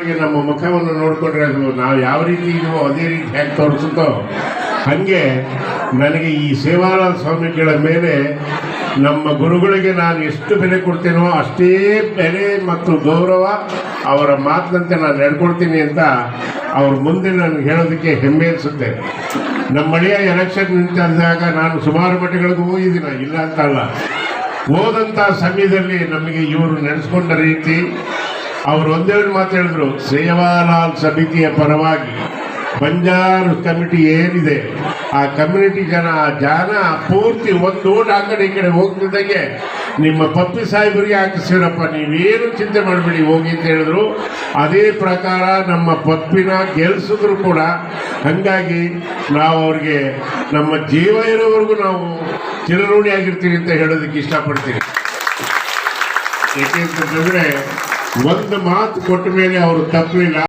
ಜನಗಳಿಗೆ ನಮ್ಮ ಮುಖವನ್ನು ನೋಡಿಕೊಂಡ್ರೆ ಅದು ನಾವು ಯಾವ ರೀತಿ ಇದೀವೋ ಅದೇ ರೀತಿ ಹೇಗೆ ತೋರಿಸುತ್ತೋ ಹಾಗೆ ನನಗೆ ಈ ಸೇವಾಲಾಲ್ ಸ್ವಾಮಿಗಳ ಮೇಲೆ ನಮ್ಮ ಗುರುಗಳಿಗೆ ನಾನು ಎಷ್ಟು ಬೆಲೆ ಕೊಡ್ತೇನೋ ಅಷ್ಟೇ ಬೆಲೆ ಮತ್ತು ಗೌರವ ಅವರ ಮಾತಿನಂತೆ ನಾನು ನಡ್ಕೊಳ್ತೀನಿ ಅಂತ ಅವ್ರ ಮುಂದೆ ನನಗೆ ಹೇಳೋದಕ್ಕೆ ಹೆಮ್ಮೆ ಅನಿಸುತ್ತೆ. ನಮ್ಮ ಮಳೆಯ ಎಲೆಕ್ಷನ್ ನಿಂತಾಗ ನಾನು ಸುಮಾರು ಮಠಗಳಿಗೂ ಹೋಗಿದ್ದೀನಿ, ಇಲ್ಲ ಅಂತ ಅಲ್ಲ. ಹೋದಂಥ ಸಮಯದಲ್ಲಿ ನಮಗೆ ಇವರು ನಡೆಸ್ಕೊಂಡ ರೀತಿ, ಅವರು ಒಂದೇ ಒಂದು ಮಾತು ಹೇಳಿದ್ರು, ಸೇವಾಲಾಲ್ ಸಮಿತಿಯ ಪರವಾಗಿ ಬಂಜಾರ ಕಮಿಟಿ ಏನಿದೆ ಆ ಕಮ್ಯುನಿಟಿ ಜನ ಪೂರ್ತಿ ಒಂದು ಓಟ್ ಆ ಕಡೆ ಈ ಕಡೆ ಹೋಗ್ತಿದ್ದಂಗೆ ನಿಮ್ಮ ಪಪ್ಪಿ ಸಾಹೇಬರಿಗೆ ಹಾಕಿಸಿರಪ್ಪ, ನೀವೇನು ಚಿಂತೆ ಮಾಡಬೇಡಿ ಹೋಗಿ ಅಂತ ಹೇಳಿದ್ರು. ಅದೇ ಪ್ರಕಾರ ನಮ್ಮ ಪಪ್ಪಿನ ಗೆಲ್ಸಿದ್ರು ಕೂಡ. ಹಾಗಾಗಿ ನಾವು ಅವ್ರಿಗೆ ನಮ್ಮ ಜೀವ ಇರೋವರೆಗೂ ನಾವು ಚಿರಋಣಿಯಾಗಿರ್ತೀವಿ ಅಂತ ಹೇಳೋದಕ್ಕೆ ಇಷ್ಟಪಡ್ತೀನಿ. ಏಕೆಂತಂದರೆ ಒಂದು ಮಾತು ಕೊಟ್ಟ ಮೇಲೆ ಅವರು ತಪ್ಪಲಿಲ್ಲ.